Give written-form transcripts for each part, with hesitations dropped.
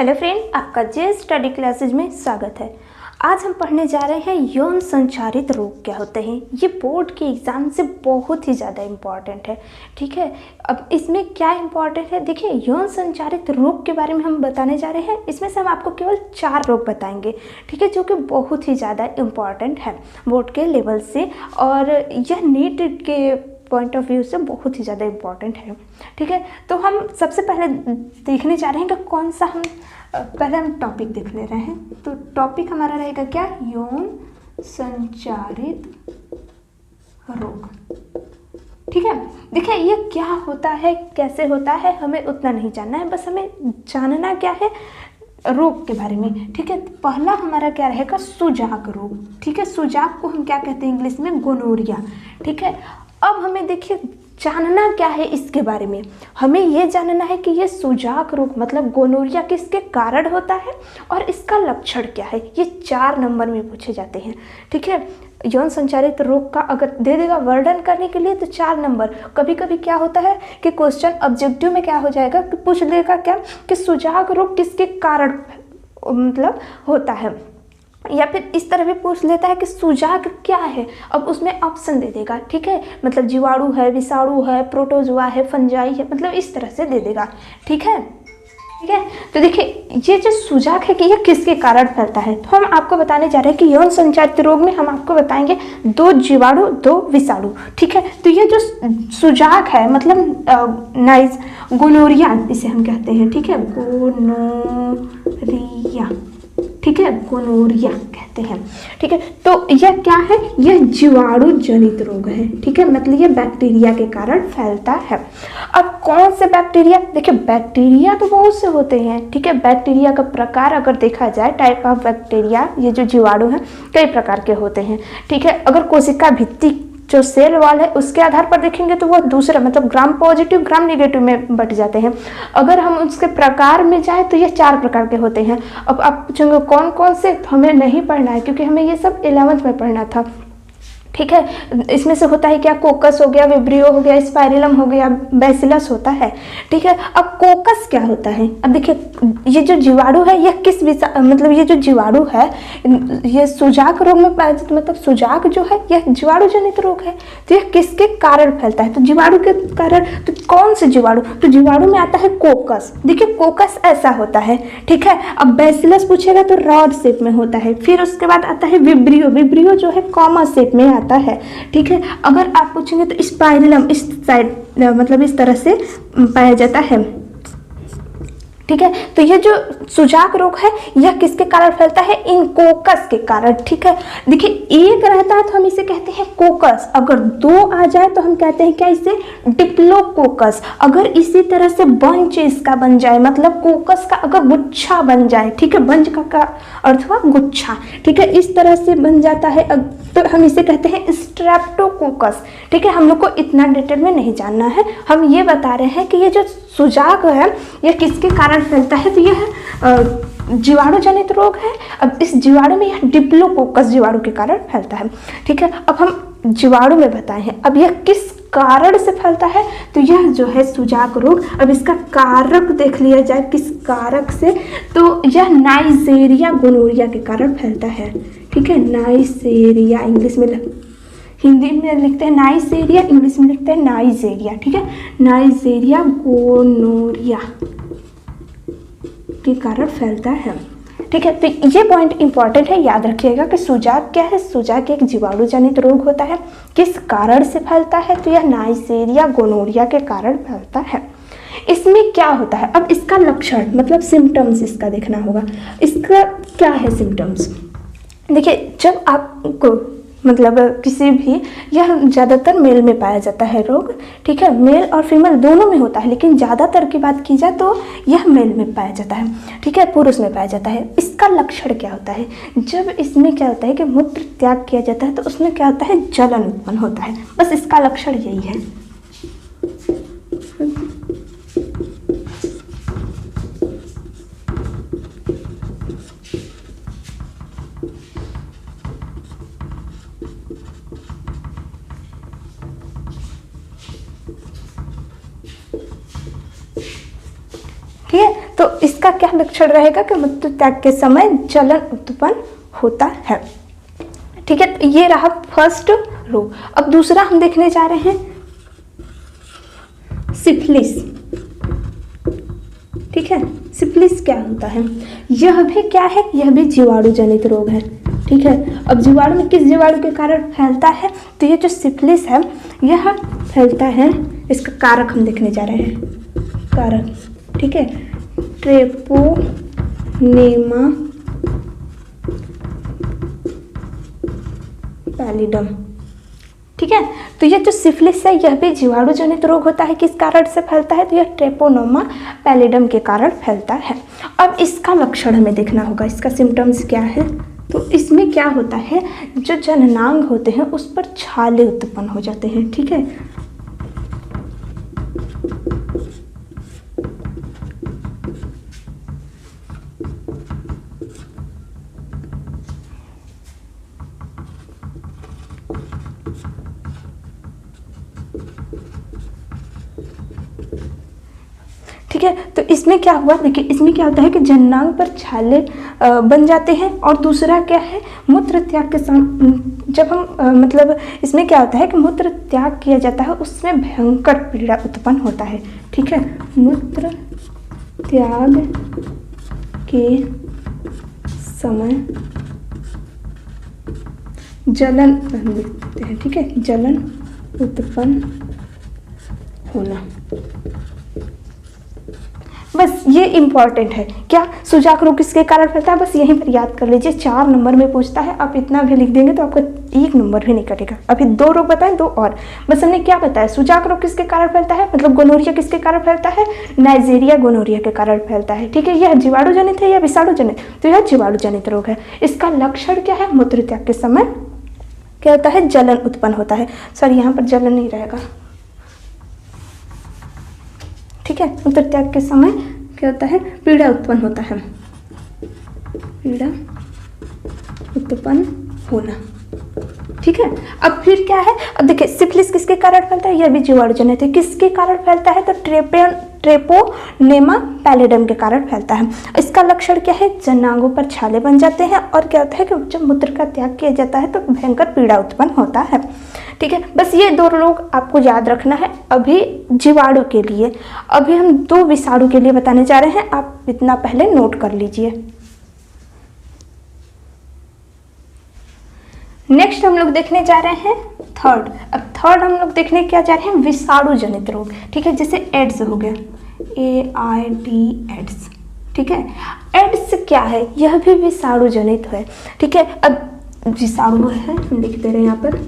Hello friend, आपका जे study classes में स्वागत है। आज हम पढ़ने जा रहे हैं यौन संचारित रोग क्या होते हैं। ये बोर्ड के एग्ज़ाम से बहुत ही ज़्यादा इम्पॉर्टेंट है। ठीक है, अब इसमें क्या इम्पॉर्टेंट है, देखिए यौन संचारित रोग के बारे में हम बताने जा रहे हैं। इसमें से हम आपको केवल 4 रोग बताएंगे, ठीक है, जो कि बहुत ही ज़्यादा इम्पॉर्टेंट है बोर्ड के लेवल से, और यह नीट के पॉइंट ऑफ व्यू से बहुत ही ज़्यादा इम्पॉर्टेंट है। ठीक है, तो हम सबसे पहले देखने जा रहे हैं कि कौन सा पहले हम टॉपिक देख ले रहे हैं। तो टॉपिक हमारा रहेगा क्या, यौन संचारित रोग। ठीक है, देखिए ये क्या होता है, कैसे होता है, हमें उतना नहीं जानना है, बस हमें जानना क्या है रोग के बारे में। ठीक है, पहला हमारा क्या रहेगा, सुजाक रोग। ठीक है, सुजाक को हम क्या कहते हैं इंग्लिश में, गोनोरिया। ठीक है, अब हमें देखिए जानना क्या है इसके बारे में। हमें ये जानना है कि ये सुजाक रोग मतलब गोनोरिया किसके कारण होता है और इसका लक्षण क्या है। ये 4 नंबर में पूछे जाते हैं। ठीक है, यौन संचारित रोग का अगर दे देगा वर्णन करने के लिए तो 4 नंबर। कभी कभी क्या होता है कि क्वेश्चन ऑब्जेक्टिव में क्या हो जाएगा कि पूछ देगा क्या कि सुजाक रोग किसके कारण मतलब होता है, या फिर इस तरह भी पूछ लेता है कि सुजाक क्या है। अब उसमें ऑप्शन दे देगा। ठीक है, मतलब जीवाणु है, विषाणु है, प्रोटोजोआ है, फंजाई है, मतलब इस तरह से दे देगा। ठीक है, ठीक है, तो देखिए ये जो सुजाक है कि ये किसके कारण फैलता है, तो हम आपको बताने जा रहे हैं कि यौन संचारित रोग में हम आपको बताएंगे 2 जीवाणु 2 विषाणु। ठीक है, तो ये जो सुजाक है मतलब नाइज गोनोरिया इसे हम कहते हैं। ठीक है, गोनोरिया। ठीक है, गोनोरिया कहते हैं। ठीक है, तो यह क्या है, यह जीवाणु जनित रोग है। ठीक है, मतलब ये बैक्टीरिया के कारण फैलता है। अब कौन से बैक्टीरिया, देखिए बैक्टीरिया तो बहुत से होते हैं। ठीक है, बैक्टीरिया का प्रकार अगर देखा जाए, टाइप ऑफ बैक्टीरिया, ये जो जीवाणु हैं कई प्रकार के होते हैं। ठीक है, अगर कोशिका भित्ति जो सेल वॉल है उसके आधार पर देखेंगे तो वो दूसरा मतलब ग्राम पॉजिटिव ग्राम निगेटिव में बट जाते हैं। अगर हम उसके प्रकार में जाए तो ये 4 प्रकार के होते हैं। अब आप पूछेंगे कौन कौन से, तो हमें नहीं पढ़ना है क्योंकि हमें ये सब 11th में पढ़ना था। ठीक है, इसमें से होता है क्या, कोकस हो गया, विब्रियो हो गया, स्पाइरलम हो गया, बैसिलस होता है। ठीक है, अब कोकस क्या होता है, अब देखिए ये जो जीवाणु है यह किस मतलब ये जो जीवाणु है ये सुजाक रोग में पाया जाता, मतलब सुजाक जो है यह जीवाणु जनित रोग है। तो यह किसके कारण फैलता है, तो जीवाणु के कारण। तो कौन से जीवाणु, तो जीवाणु में आता है कोकस। देखिए कोकस ऐसा होता है। ठीक है, अब बैसिलस पूछेगा तो रॉड शेप में होता है। फिर उसके बाद आता है विब्रियो, विब्रियो जो है कॉमा शेप में आता है। ठीक है, अगर आप पूछेंगे तो स्पाइरलम इस साइड मतलब इस तरह से पाया जाता है। ठीक है, तो ये जो सुजाक रोग है यह किसके कारण फैलता है, इन कोकस के कारण। ठीक है, देखिए एक रहता है तो हम इसे कहते हैं कोकस, अगर 2 आ जाए तो हम कहते हैं क्या, इसे डिप्लोकोकस। अगर इसी तरह से बंच इसका बन जाए मतलब कोकस का अगर गुच्छा बन जाए, ठीक है, बंच का अर्थ हुआ गुच्छा। ठीक है, इस तरह से बन जाता है तो हम इसे कहते हैं स्ट्रेप्टोकोकस। ठीक है, हम लोग को इतना डिटेल में नहीं जानना है, हम ये बता रहे हैं कि ये जो सुजाक है यह किसके कारण फैलता है, तो यह जीवाणु जनित रोग है। अब इस जीवाणु में यह डिप्लोकोकस जीवाणु के कारण फैलता है। ठीक है, अब हम जीवाणु में बताए हैं, अब यह किस कारण से फैलता है, तो यह जो है सुजाक रोग, अब इसका कारक देख लिया जाए किस कारक से, तो यह नाइजेरिया गोनोरिया के कारण फैलता है। ठीक है, नाइजेरिया इंग्लिश में हिंदी में लिखते हैं नाइजेरिया, इंग्लिश में लिखते हैं नाइजेरिया। ठीक है, नाइजेरिया गोनोरिया के कारण फैलता है। ठीक है, तो ये पॉइंट इंपॉर्टेंट है, याद रखिएगा कि सुजाक क्या है, सुजाक एक जीवाणु जनित रोग होता है। किस कारण से फैलता है, तो यह नाइजेरिया गोनोरिया के कारण फैलता है। इसमें क्या होता है, अब इसका लक्षण मतलब सिम्टम्स इसका देखना होगा। इसका क्या है सिम्टम्स, देखिए जब आपको मतलब किसी भी, यह ज़्यादातर मेल में पाया जाता है रोग। ठीक है, मेल और फीमेल दोनों में होता है, लेकिन ज़्यादातर की बात की जाए तो यह मेल में पाया जाता है। ठीक है, पुरुष में पाया जाता है। इसका लक्षण क्या होता है, जब इसमें क्या होता है कि मूत्र त्याग किया जाता है तो उसमें क्या होता है, जलन उत्पन्न होता है। बस इसका लक्षण यही है। ठीक है, तो इसका क्या लक्षण रहेगा कि मूत्र त्याग के समय जलन उत्पन्न होता है। ठीक है, तो ये रहा फर्स्ट रोग। अब दूसरा हम देखने जा रहे हैं सिफिलिस। ठीक है, सिफिलिस क्या होता है? यह भी क्या है? यह भी जीवाणु जनित रोग है। ठीक है, अब जीवाणु में किस जीवाणु के कारण फैलता है? तो ये जो सिफिलिस है यह फैलता है, इसका कारक हम देखने जा रहे हैं। कारक, ठीक है, ट्रेपोनेमा पैलिडम। ठीक है, तो यह जो सिफिलिस है यह भी जीवाणु जनित रोग होता है। किस कारण से फैलता है? तो यह ट्रेपोनेमा पैलिडम के कारण फैलता है। अब इसका लक्षण हमें देखना होगा, इसका सिम्टम्स क्या है। तो इसमें क्या होता है, जो जननांग होते हैं उस पर छाले उत्पन्न हो जाते हैं। ठीक है, ठीक है, तो इसमें क्या हुआ, देखिए इसमें क्या होता है कि जननांग पर छाले बन जाते हैं। और दूसरा क्या है, मूत्र त्याग के जब हम मतलब इसमें क्या होता है कि मूत्र त्याग किया जाता है उसमें भयंकर पीड़ा उत्पन्न होता है। ठीक है, मूत्र त्याग के समय जलन लिखते हैं। ठीक है, जलन उत्पन्न होना, बस ये इंपॉर्टेंट है। क्या सुजाक रोग किसके कारण फैलता है? बस यहीं पर याद कर लीजिए, 4 नंबर में पूछता है। आप इतना भी लिख देंगे तो आपका 1 नंबर भी नहीं कटेगा। अभी 2 रोग बताएं, 2 और। बस हमने क्या बताया, सुजाक रोग किसके कारण फैलता है, मतलब गोनोरिया किसके कारण फैलता है? नाइजीरिया गोनोरिया के कारण फैलता है। ठीक है, यह जीवाणु जनित है या विषाणु जनित? तो यह जीवाणु जनित रोग है। इसका लक्षण क्या है? मूत्र त्याग के समय क्या होता है? जलन उत्पन्न होता है। सॉरी, यहाँ पर जलन नहीं रहेगा। ठीक है, मूत्र त्याग के समय क्या होता है? पीड़ा उत्पन्न होता है। पीड़ा उत्पन्न होना। ठीक है, अब फिर क्या है? अब देखिए सिफिलिस किसके कारण फैलता है? यह भी जीवाणु जनित है। किसके कारण फैलता है? तो ट्रेपोनेमा पैलिडम के कारण फैलता है। इसका लक्षण क्या है? जननांगों पर छाले बन जाते हैं और क्या होता है कि जब मूत्र का त्याग किया जाता है तो भयंकर पीड़ा उत्पन्न होता है। ठीक है, बस ये 2 रोग आपको याद रखना है अभी जीवाणु के लिए। अभी हम 2 विषाणु के लिए बताने जा रहे हैं, आप इतना पहले नोट कर लीजिए। नेक्स्ट हम लोग देखने जा रहे हैं थर्ड। अब थर्ड हम लोग देखने क्या जा रहे हैं? विषाणु जनित रोग। ठीक है, जैसे एड्स हो गया, AIDS एड्स। ठीक है, एड्स क्या है? यह भी विषाणु जनित है। ठीक है, अब विषाणु है, हम लिख दे रहे हैं यहाँ पर,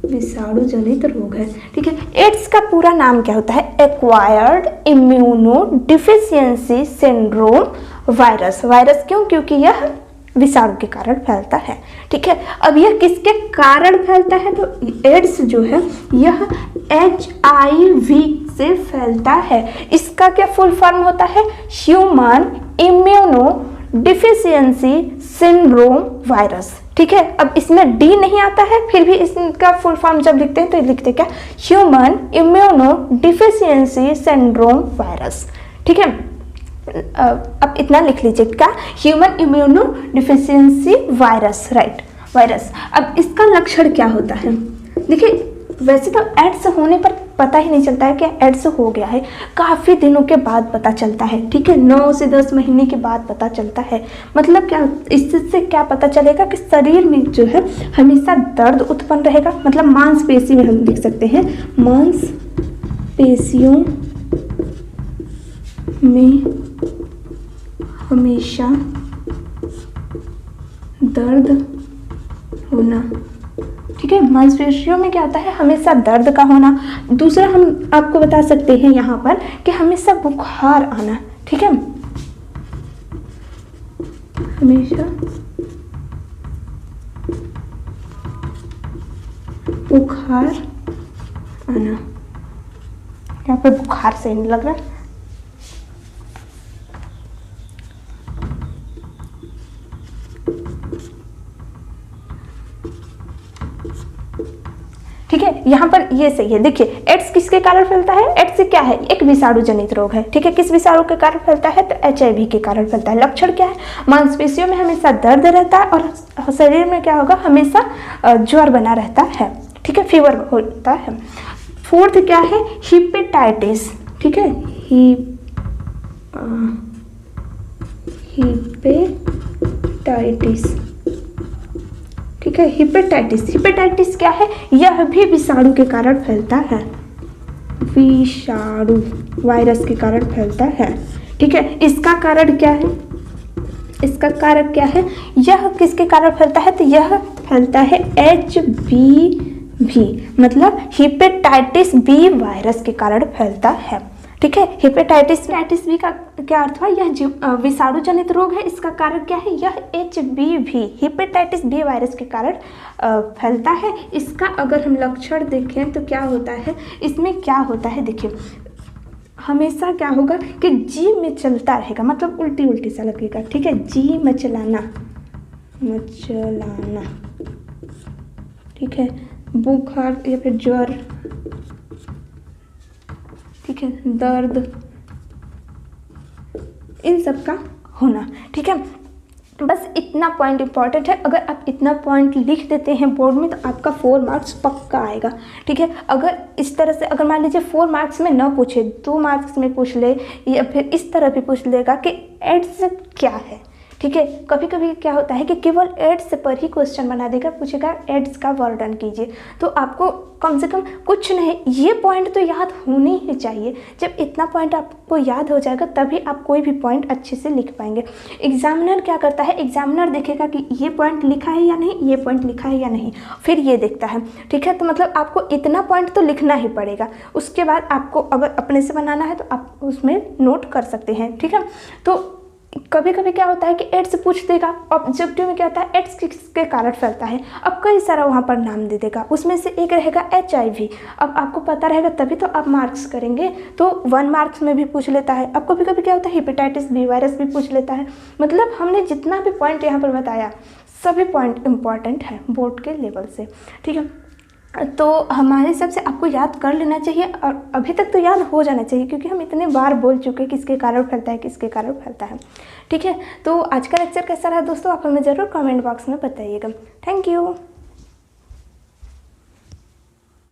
विषाणु जनित रोग है। ठीक है, एड्स का पूरा नाम क्या होता है? Acquired immuno deficiency syndrome virus. Virus क्यों? क्योंकि यह विषाणु के कारण फैलता है। ठीक है, अब यह किसके कारण फैलता है? तो एड्स जो है यह HIV से फैलता है। इसका क्या फुल फॉर्म होता है? Human immuno deficiency syndrome virus. ठीक है, अब इसमें डी नहीं आता है, फिर भी इसका फुल फॉर्म जब लिखते हैं तो लिखते क्या? Human immuno deficiency syndrome virus. ठीक है, अब इतना लिख लीजिए, क्या? Human immuno deficiency virus, right, virus. अब इसका लक्षण क्या होता है? देखिए वैसे तो एड्स होने पर पता ही नहीं चलता है कि एड्स हो गया है, काफ़ी दिनों के बाद पता चलता है। ठीक है, 9 से 10 महीने के बाद पता चलता है। मतलब क्या, इससे क्या पता चलेगा कि शरीर में जो है हमेशा दर्द उत्पन्न रहेगा। मतलब मांसपेशी में हम लिख सकते हैं, मांसपेशियों में हमेशा दर्द होना। ठीक है, मांसपेशियों में क्या होता है? हमेशा दर्द का होना। दूसरा हम आपको बता सकते हैं यहाँ पर कि हमेशा बुखार आना। ठीक है, हमेशा बुखार आना। यहाँ पे बुखार से नहीं लग रहा। ठीक है, यहाँ पर ये सही है। देखिए एड्स किसके कारण फैलता है, एड्स क्या है, एक विषाणु जनित रोग है, ठीक है। किस विषाणु के कारण फैलता है, तो HIV के कारण फैलता है। लक्षण क्या है, मांसपेशियों में हमेशा दर्द रहता है और शरीर में क्या होगा, हमेशा ज्वर बना रहता है, ठीक है, फीवर होता है। फोर्थ क्या है, हिपेटाइटिस, ठीक है, हिपेटाइटिस, ठीक है। हिपेटाइटिस क्या है, यह भी विषाणु के कारण फैलता है, विषाणु वायरस के कारण फैलता है, ठीक है। इसका कारण क्या है, इसका कारक क्या है, यह किसके कारण फैलता है, तो यह फैलता है HBV, मतलब हेपेटाइटिस बी वायरस के कारण फैलता है, ठीक है। हेपेटाइटिस बी का क्या अर्थ हुआ, यह विषाणु जनित रोग है। इसका कारण क्या है, यह HBV हेपेटाइटिस बी वायरस के कारण फैलता है। इसका अगर हम लक्षण देखें तो क्या होता है, इसमें क्या होता है, देखिए हमेशा क्या होगा कि जी में चलता रहेगा, मतलब उल्टी उल्टी सा लगेगा, ठीक है, जी मचलाना, ठीक है, बुखार या फिर ज्वर, ठीक है, दर्द, इन सब का होना, ठीक है। बस इतना पॉइंट इंपॉर्टेंट है। अगर आप इतना पॉइंट लिख देते हैं बोर्ड में तो आपका 4 मार्क्स पक्का आएगा, ठीक है। अगर इस तरह से, अगर मान लीजिए 4 मार्क्स में न पूछे, 2 मार्क्स में पूछ ले या फिर इस तरह भी पूछ लेगा कि एड्स क्या है, ठीक है। कभी कभी क्या होता है कि केवल एड्स पर ही क्वेश्चन बना देगा, पूछेगा एड्स का वर्णन कीजिए, तो आपको कम से कम कुछ नहीं, ये पॉइंट तो याद होने ही चाहिए। जब इतना पॉइंट आपको याद हो जाएगा तभी आप कोई भी पॉइंट अच्छे से लिख पाएंगे। एग्जामिनर क्या करता है, एग्जामिनर देखेगा कि ये पॉइंट लिखा है या नहीं, ये पॉइंट लिखा है या नहीं, फिर ये देखता है, ठीक है। तो मतलब आपको इतना पॉइंट तो लिखना ही पड़ेगा। उसके बाद आपको अगर अपने से बनाना है तो आप उसमें नोट कर सकते हैं, ठीक है। तो कभी कभी क्या होता है कि एड्स पूछ देगा, ऑब्जेक्टिव में क्या होता है, एड्स किसके कारण फैलता है, अब कई सारा वहाँ पर नाम दे देगा, उसमें से एक रहेगा HIV। अब आपको पता रहेगा तभी तो आप मार्क्स करेंगे, तो 1 मार्क्स में भी पूछ लेता है। अब कभी कभी क्या होता है, हेपेटाइटिस बी वायरस भी पूछ लेता है। मतलब हमने जितना भी पॉइंट यहाँ पर बताया सभी पॉइंट इंपॉर्टेंट है बोर्ड के लेवल से, ठीक है। तो हमारे हिसाब से आपको याद कर लेना चाहिए और अभी तक तो याद हो जाना चाहिए, क्योंकि हम इतने बार बोल चुके हैं किसके कारण फैलता है, किसके कारण फैलता है, ठीक है। तो आज का लेक्चर कैसा रहा दोस्तों, आप हमें ज़रूर कमेंट बॉक्स में बताइएगा। Thank you.